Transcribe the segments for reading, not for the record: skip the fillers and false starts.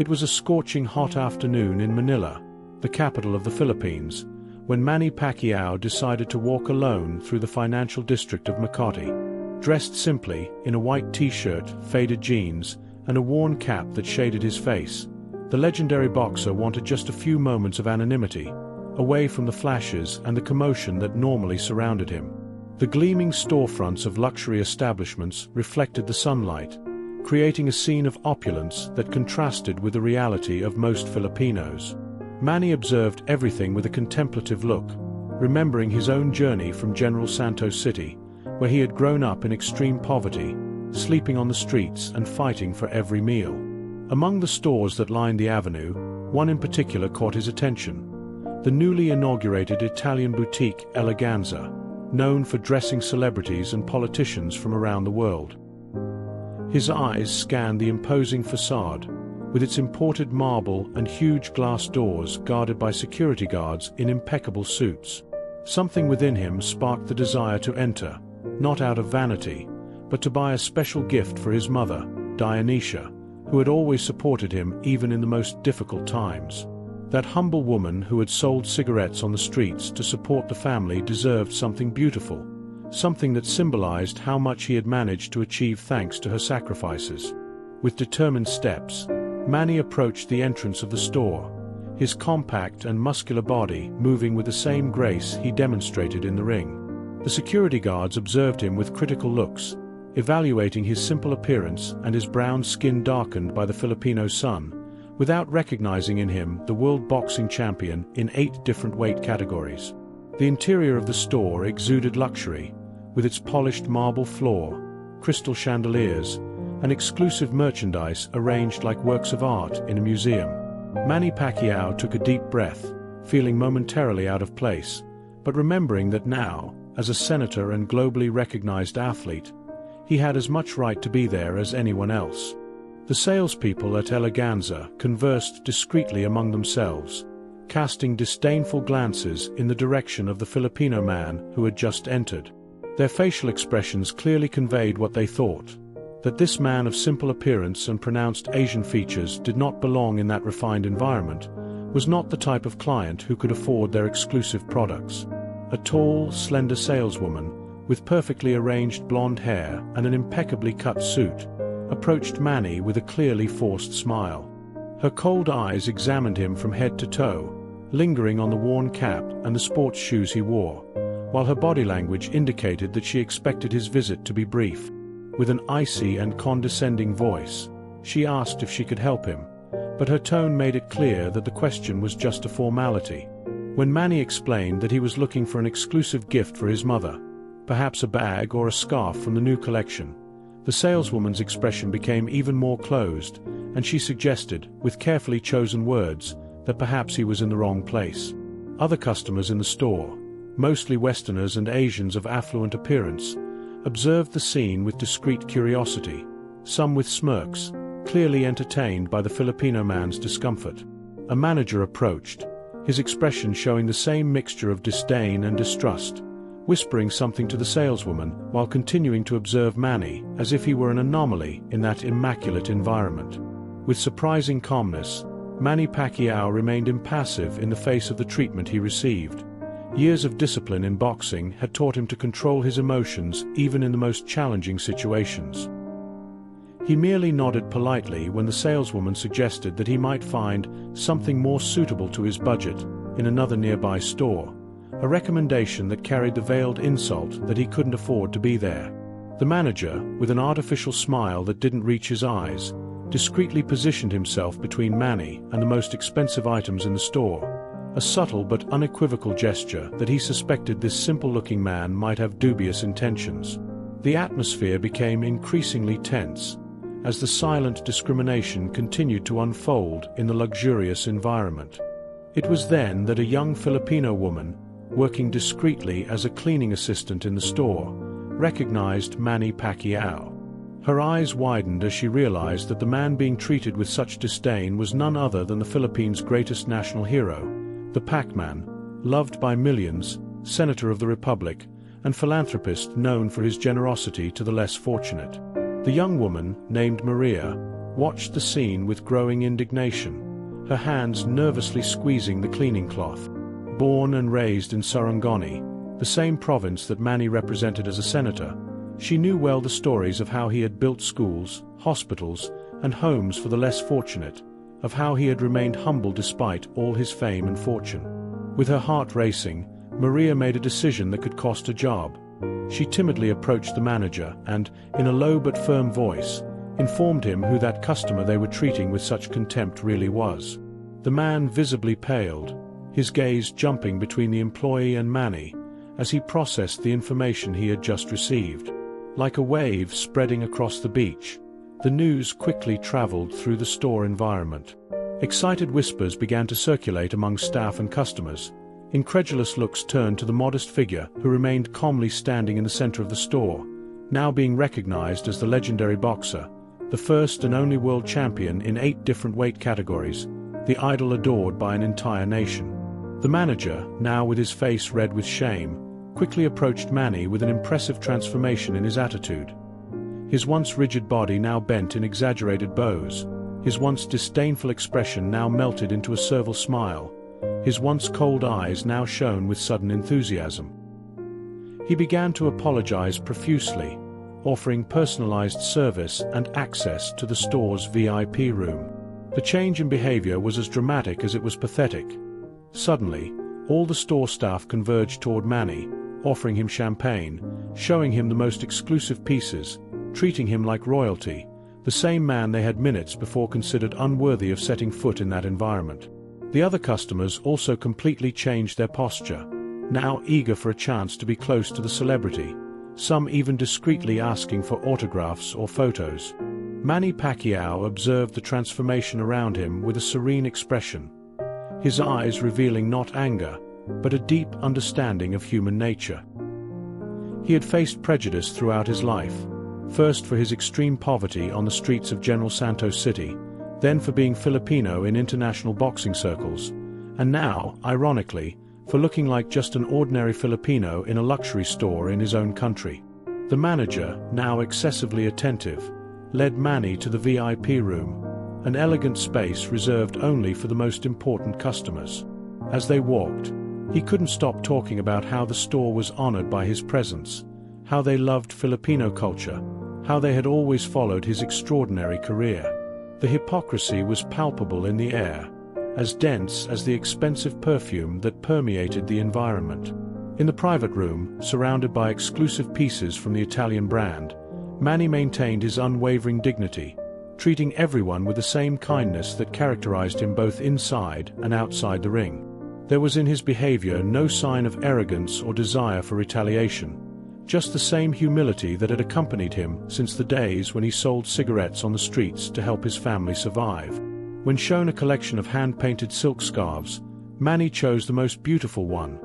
It was a scorching hot afternoon in Manila, the capital of the Philippines, when Manny Pacquiao decided to walk alone through the financial district of Makati. Dressed simply, in a white t-shirt, faded jeans, and a worn cap that shaded his face, the legendary boxer wanted just a few moments of anonymity, away from the flashes and the commotion that normally surrounded him. The gleaming storefronts of luxury establishments reflected the sunlight, creating a scene of opulence that contrasted with the reality of most Filipinos. Manny observed everything with a contemplative look, remembering his own journey from General Santos City, where he had grown up in extreme poverty, sleeping on the streets and fighting for every meal. Among the stores that lined the avenue, one in particular caught his attention: the newly inaugurated Italian boutique Eleganza, known for dressing celebrities and politicians from around the world. His eyes scanned the imposing facade, with its imported marble and huge glass doors guarded by security guards in impeccable suits. Something within him sparked the desire to enter, not out of vanity, but to buy a special gift for his mother, Dionysia, who had always supported him even in the most difficult times. That humble woman who had sold cigarettes on the streets to support the family deserved something beautiful, something that symbolized how much he had managed to achieve thanks to her sacrifices. With determined steps, Manny approached the entrance of the store, his compact and muscular body moving with the same grace he demonstrated in the ring. The security guards observed him with critical looks, evaluating his simple appearance and his brown skin darkened by the Filipino sun, without recognizing in him the world boxing champion in 8 different weight categories. The interior of the store exuded luxury, with its polished marble floor, crystal chandeliers, and exclusive merchandise arranged like works of art in a museum. Manny Pacquiao took a deep breath, feeling momentarily out of place, but remembering that now, as a senator and globally recognized athlete, he had as much right to be there as anyone else. The salespeople at Eleganza conversed discreetly among themselves, casting disdainful glances in the direction of the Filipino man who had just entered. Their facial expressions clearly conveyed what they thought: that this man of simple appearance and pronounced Asian features did not belong in that refined environment, was not the type of client who could afford their exclusive products. A tall, slender saleswoman, with perfectly arranged blonde hair and an impeccably cut suit, approached Manny with a clearly forced smile. Her cold eyes examined him from head to toe, lingering on the worn cap and the sports shoes he wore, while her body language indicated that she expected his visit to be brief. With an icy and condescending voice, she asked if she could help him, but her tone made it clear that the question was just a formality. When Manny explained that he was looking for an exclusive gift for his mother, perhaps a bag or a scarf from the new collection, the saleswoman's expression became even more closed, and she suggested, with carefully chosen words, that perhaps he was in the wrong place. Other customers in the store, mostly Westerners and Asians of affluent appearance, observed the scene with discreet curiosity, some with smirks, clearly entertained by the Filipino man's discomfort. A manager approached, his expression showing the same mixture of disdain and distrust, whispering something to the saleswoman while continuing to observe Manny as if he were an anomaly in that immaculate environment. With surprising calmness, Manny Pacquiao remained impassive in the face of the treatment he received. Years of discipline in boxing had taught him to control his emotions even in the most challenging situations. He merely nodded politely when the saleswoman suggested that he might find something more suitable to his budget in another nearby store, a recommendation that carried the veiled insult that he couldn't afford to be there. The manager, with an artificial smile that didn't reach his eyes, discreetly positioned himself between Manny and the most expensive items in the store, a subtle but unequivocal gesture that he suspected this simple-looking man might have dubious intentions. The atmosphere became increasingly tense, as the silent discrimination continued to unfold in the luxurious environment. It was then that a young Filipino woman, working discreetly as a cleaning assistant in the store, recognized Manny Pacquiao. Her eyes widened as she realized that the man being treated with such disdain was none other than the Philippines' greatest national hero, the Pac-Man, loved by millions, senator of the Republic, and philanthropist known for his generosity to the less fortunate. The young woman, named Maria, watched the scene with growing indignation, her hands nervously squeezing the cleaning cloth. Born and raised in Sarangani, the same province that Manny represented as a senator, she knew well the stories of how he had built schools, hospitals, and homes for the less fortunate, of how he had remained humble despite all his fame and fortune. With her heart racing, Maria made a decision that could cost a job. She timidly approached the manager and, in a low but firm voice, informed him who that customer they were treating with such contempt really was. The man visibly paled, his gaze jumping between the employee and Manny, as he processed the information he had just received. Like a wave spreading across the beach, the news quickly traveled through the store environment. Excited whispers began to circulate among staff and customers. Incredulous looks turned to the modest figure who remained calmly standing in the center of the store, now being recognized as the legendary boxer, the first and only world champion in 8 different weight categories, the idol adored by an entire nation. The manager, now with his face red with shame, quickly approached Manny with an impressive transformation in his attitude. His once rigid body now bent in exaggerated bows, his once disdainful expression now melted into a servile smile, his once cold eyes now shone with sudden enthusiasm. He began to apologize profusely, offering personalized service and access to the store's VIP room. The change in behavior was as dramatic as it was pathetic. Suddenly, all the store staff converged toward Manny, offering him champagne, showing him the most exclusive pieces, treating him like royalty, the same man they had minutes before considered unworthy of setting foot in that environment. The other customers also completely changed their posture, now eager for a chance to be close to the celebrity, some even discreetly asking for autographs or photos. Manny Pacquiao observed the transformation around him with a serene expression, his eyes revealing not anger, but a deep understanding of human nature. He had faced prejudice throughout his life, first for his extreme poverty on the streets of General Santos City, then for being Filipino in international boxing circles, and now, ironically, for looking like just an ordinary Filipino in a luxury store in his own country. The manager, now excessively attentive, led Manny to the VIP room, an elegant space reserved only for the most important customers. As they walked, he couldn't stop talking about how the store was honored by his presence, how they loved Filipino culture, how they had always followed his extraordinary career. The hypocrisy was palpable in the air, as dense as the expensive perfume that permeated the environment. In the private room, surrounded by exclusive pieces from the Italian brand, Manny maintained his unwavering dignity, treating everyone with the same kindness that characterized him both inside and outside the ring. There was in his behavior no sign of arrogance or desire for retaliation, just the same humility that had accompanied him since the days when he sold cigarettes on the streets to help his family survive. When shown a collection of hand-painted silk scarves, Manny chose the most beautiful one,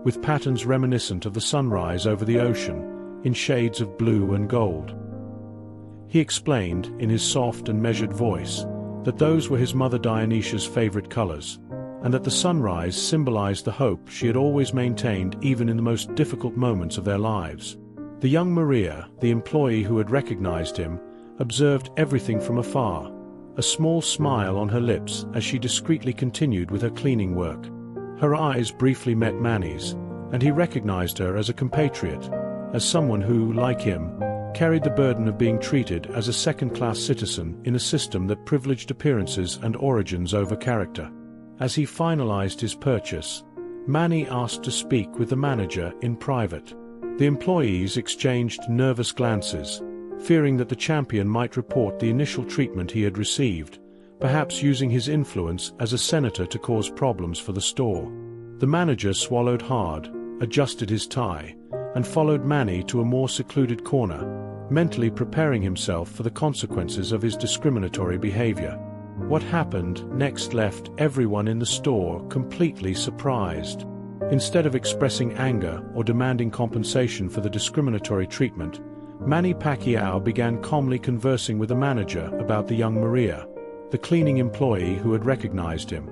with patterns reminiscent of the sunrise over the ocean, in shades of blue and gold. He explained, in his soft and measured voice, that those were his mother Dionysia's favorite colors, and that the sunrise symbolized the hope she had always maintained even in the most difficult moments of their lives. The young Maria, the employee who had recognized him, observed everything from afar, a small smile on her lips as she discreetly continued with her cleaning work. Her eyes briefly met Manny's, and he recognized her as a compatriot, as someone who, like him, carried the burden of being treated as a second-class citizen in a system that privileged appearances and origins over character. As he finalized his purchase, Manny asked to speak with the manager in private. The employees exchanged nervous glances, fearing that the champion might report the initial treatment he had received, perhaps using his influence as a senator to cause problems for the store. The manager swallowed hard, adjusted his tie, and followed Manny to a more secluded corner, mentally preparing himself for the consequences of his discriminatory behavior. What happened next left everyone in the store completely surprised. Instead of expressing anger or demanding compensation for the discriminatory treatment, Manny Pacquiao began calmly conversing with the manager about the young Maria, the cleaning employee who had recognized him.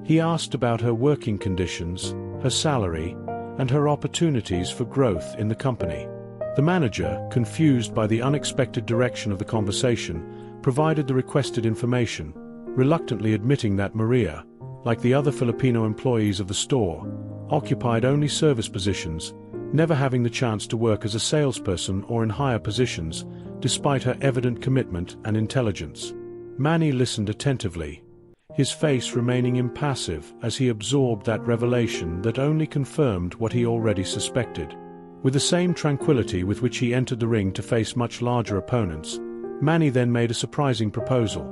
He asked about her working conditions, her salary, and her opportunities for growth in the company. The manager, confused by the unexpected direction of the conversation, provided the requested information, reluctantly admitting that Maria, like the other Filipino employees of the store, occupied only service positions, never having the chance to work as a salesperson or in higher positions, despite her evident commitment and intelligence. Manny listened attentively, his face remaining impassive as he absorbed that revelation that only confirmed what he already suspected. With the same tranquility with which he entered the ring to face much larger opponents, Manny then made a surprising proposal.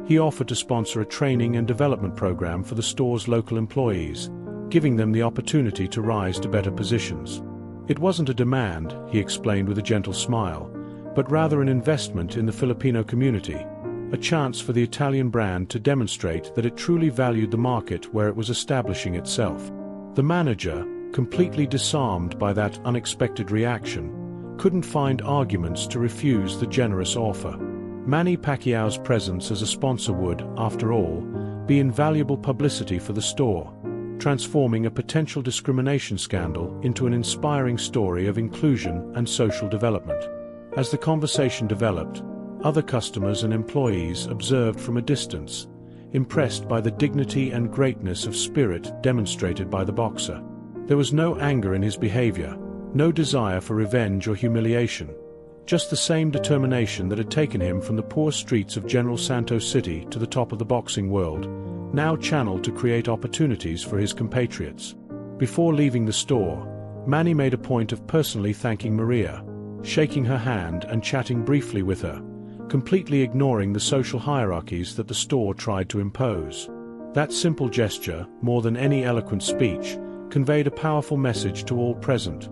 He offered to sponsor a training and development program for the store's local employees, giving them the opportunity to rise to better positions. It wasn't a demand, he explained with a gentle smile, but rather an investment in the Filipino community, a chance for the Italian brand to demonstrate that it truly valued the market where it was establishing itself. The manager, completely disarmed by that unexpected reaction, couldn't find arguments to refuse the generous offer. Manny Pacquiao's presence as a sponsor would, after all, be invaluable publicity for the store, transforming a potential discrimination scandal into an inspiring story of inclusion and social development. As the conversation developed, other customers and employees observed from a distance, impressed by the dignity and greatness of spirit demonstrated by the boxer. There was no anger in his behavior, no desire for revenge or humiliation, just the same determination that had taken him from the poor streets of General Santos City to the top of the boxing world, now channeled to create opportunities for his compatriots. Before leaving the store, Manny made a point of personally thanking Maria, shaking her hand and chatting briefly with her, completely ignoring the social hierarchies that the store tried to impose. That simple gesture, more than any eloquent speech, conveyed a powerful message to all present.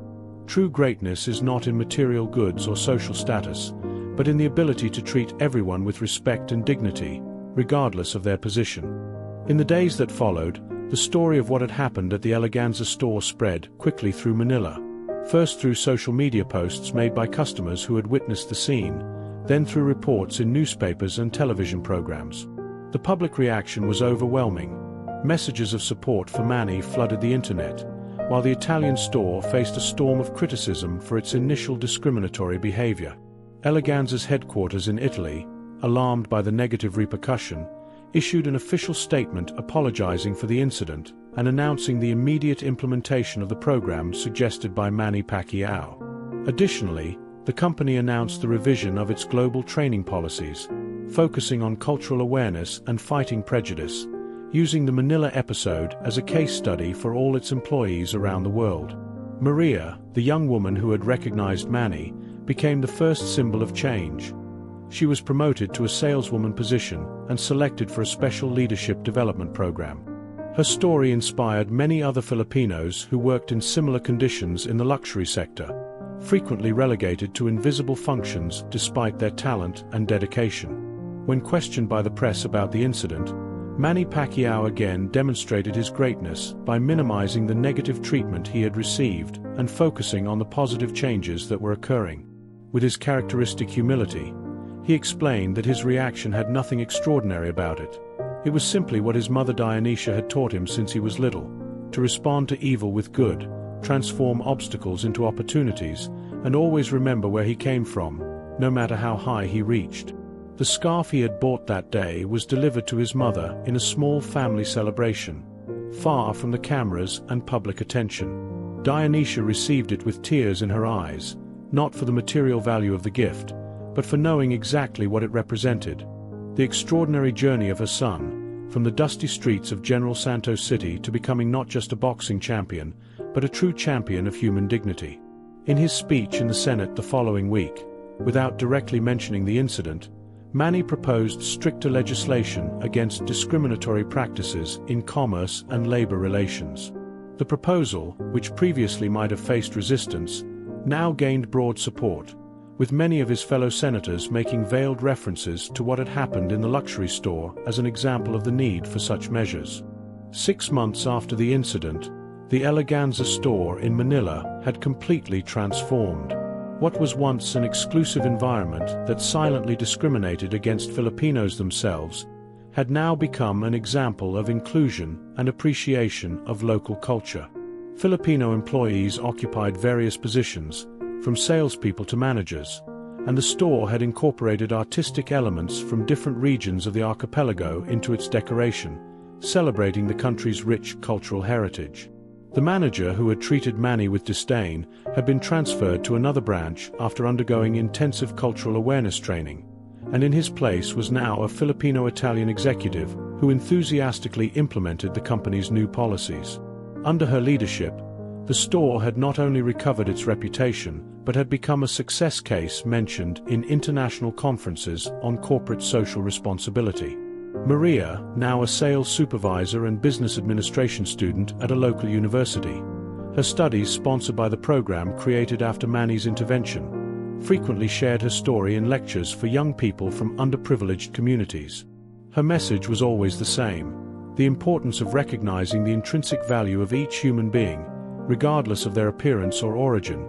True greatness is not in material goods or social status, but in the ability to treat everyone with respect and dignity, regardless of their position. In the days that followed, the story of what had happened at the Eleganza store spread quickly through Manila, first through social media posts made by customers who had witnessed the scene, then through reports in newspapers and television programs. The public reaction was overwhelming. Messages of support for Manny flooded the internet, while the Italian store faced a storm of criticism for its initial discriminatory behavior. Eleganza's headquarters in Italy, alarmed by the negative repercussion, issued an official statement apologizing for the incident and announcing the immediate implementation of the program suggested by Manny Pacquiao. Additionally, the company announced the revision of its global training policies, focusing on cultural awareness and fighting prejudice, using the Manila episode as a case study for all its employees around the world. Maria, the young woman who had recognized Manny, became the first symbol of change. She was promoted to a saleswoman position and selected for a special leadership development program. Her story inspired many other Filipinos who worked in similar conditions in the luxury sector, frequently relegated to invisible functions despite their talent and dedication. When questioned by the press about the incident, Manny Pacquiao again demonstrated his greatness by minimizing the negative treatment he had received and focusing on the positive changes that were occurring. With his characteristic humility, he explained that his reaction had nothing extraordinary about it. It was simply what his mother Dionysia had taught him since he was little, to respond to evil with good, transform obstacles into opportunities, and always remember where he came from, no matter how high he reached. The scarf he had bought that day was delivered to his mother in a small family celebration, far from the cameras and public attention. Dionysia received it with tears in her eyes, not for the material value of the gift, but for knowing exactly what it represented: the extraordinary journey of her son, from the dusty streets of General Santos City to becoming not just a boxing champion, but a true champion of human dignity. In his speech in the Senate the following week, without directly mentioning the incident, Manny proposed stricter legislation against discriminatory practices in commerce and labor relations. The proposal, which previously might have faced resistance, now gained broad support, with many of his fellow senators making veiled references to what had happened in the luxury store as an example of the need for such measures. 6 months after the incident, the Eleganza store in Manila had completely transformed. What was once an exclusive environment that silently discriminated against Filipinos themselves had now become an example of inclusion and appreciation of local culture. Filipino employees occupied various positions, from salespeople to managers, and the store had incorporated artistic elements from different regions of the archipelago into its decoration, celebrating the country's rich cultural heritage. The manager, who had treated Manny with disdain, had been transferred to another branch after undergoing intensive cultural awareness training, and in his place was now a Filipino-Italian executive who enthusiastically implemented the company's new policies. Under her leadership, the store had not only recovered its reputation, but had become a success case mentioned in international conferences on corporate social responsibility. Maria, now a sales supervisor and business administration student at a local university, her studies sponsored by the program created after Manny's intervention, frequently shared her story in lectures for young people from underprivileged communities. Her message was always the same: the importance of recognizing the intrinsic value of each human being, regardless of their appearance or origin,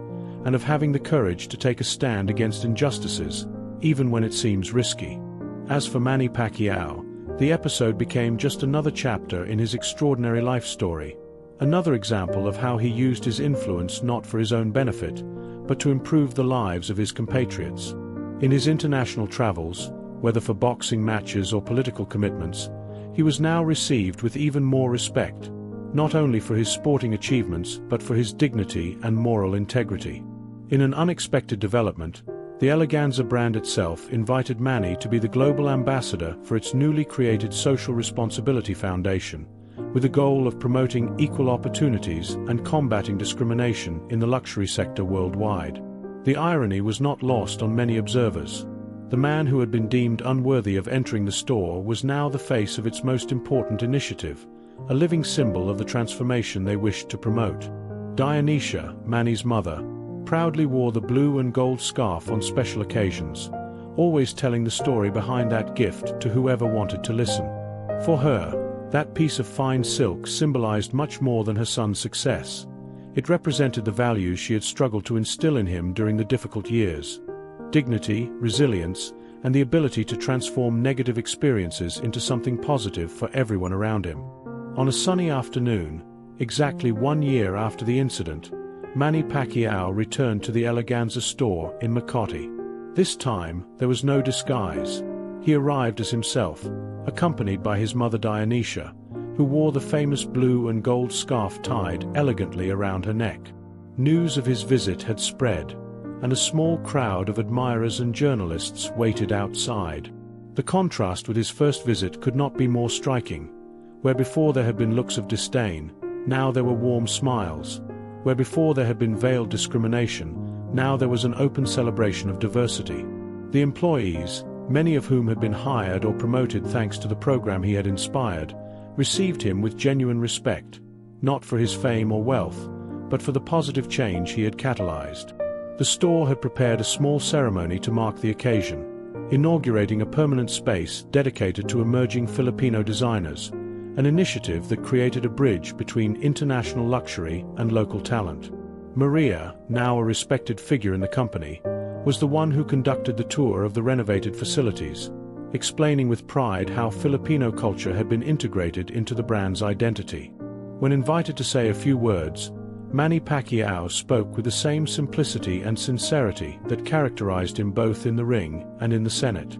and of having the courage to take a stand against injustices, even when it seems risky. As for Manny Pacquiao, the episode became just another chapter in his extraordinary life story, another example of how he used his influence not for his own benefit, but to improve the lives of his compatriots. In his international travels, whether for boxing matches or political commitments, he was now received with even more respect, not only for his sporting achievements but for his dignity and moral integrity. In an unexpected development, the Eleganza brand itself invited Manny to be the global ambassador for its newly created Social Responsibility Foundation, with the goal of promoting equal opportunities and combating discrimination in the luxury sector worldwide. The irony was not lost on many observers. The man who had been deemed unworthy of entering the store was now the face of its most important initiative, a living symbol of the transformation they wished to promote. Dionysia, Manny's mother, proudly wore the blue and gold scarf on special occasions, always telling the story behind that gift to whoever wanted to listen. For her, that piece of fine silk symbolized much more than her son's success. It represented the values she had struggled to instill in him during the difficult years: dignity, resilience, and the ability to transform negative experiences into something positive for everyone around him. On a sunny afternoon, exactly 1 year after the incident, Manny Pacquiao returned to the Eleganza store in Makati. This time, there was no disguise. He arrived as himself, accompanied by his mother Dionysia, who wore the famous blue and gold scarf tied elegantly around her neck. News of his visit had spread, and a small crowd of admirers and journalists waited outside. The contrast with his first visit could not be more striking. Where before there had been looks of disdain, now there were warm smiles. Where before there had been veiled discrimination, now there was an open celebration of diversity. The employees, many of whom had been hired or promoted thanks to the program he had inspired, received him with genuine respect, not for his fame or wealth, but for the positive change he had catalyzed. The store had prepared a small ceremony to mark the occasion, inaugurating a permanent space dedicated to emerging Filipino designers, an initiative that created a bridge between international luxury and local talent. Maria, now a respected figure in the company, was the one who conducted the tour of the renovated facilities, explaining with pride how Filipino culture had been integrated into the brand's identity. When invited to say a few words, Manny Pacquiao spoke with the same simplicity and sincerity that characterized him both in the ring and in the Senate.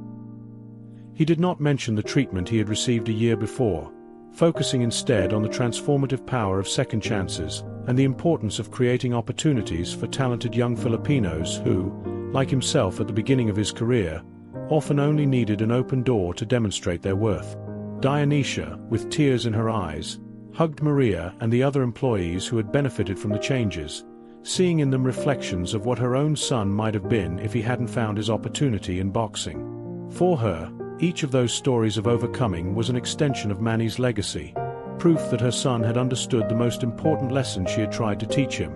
He did not mention the treatment he had received a year before, focusing instead on the transformative power of second chances and the importance of creating opportunities for talented young Filipinos who, like himself at the beginning of his career, often only needed an open door to demonstrate their worth. Dionysia, with tears in her eyes, hugged Maria and the other employees who had benefited from the changes, seeing in them reflections of what her own son might have been if he hadn't found his opportunity in boxing. For her, each of those stories of overcoming was an extension of Manny's legacy, proof that her son had understood the most important lesson she had tried to teach him: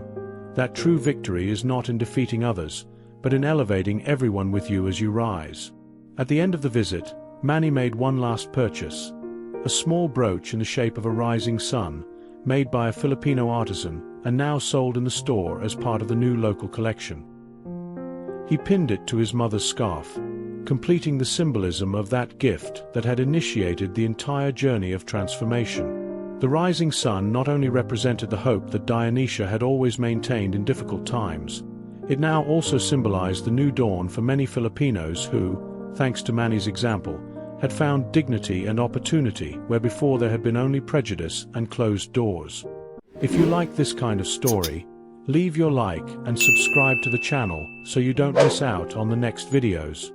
that true victory is not in defeating others, but in elevating everyone with you as you rise. At the end of the visit, Manny made one last purchase: a small brooch in the shape of a rising sun, made by a Filipino artisan and now sold in the store as part of the new local collection. He pinned it to his mother's scarf, completing the symbolism of that gift that had initiated the entire journey of transformation. The rising sun not only represented the hope that Dionysia had always maintained in difficult times, It now also symbolized the new dawn for many Filipinos who, thanks to Manny's example, had found dignity and opportunity where before there had been only prejudice and closed doors. If you like this kind of story, leave your like and subscribe to the channel so you don't miss out on the next videos.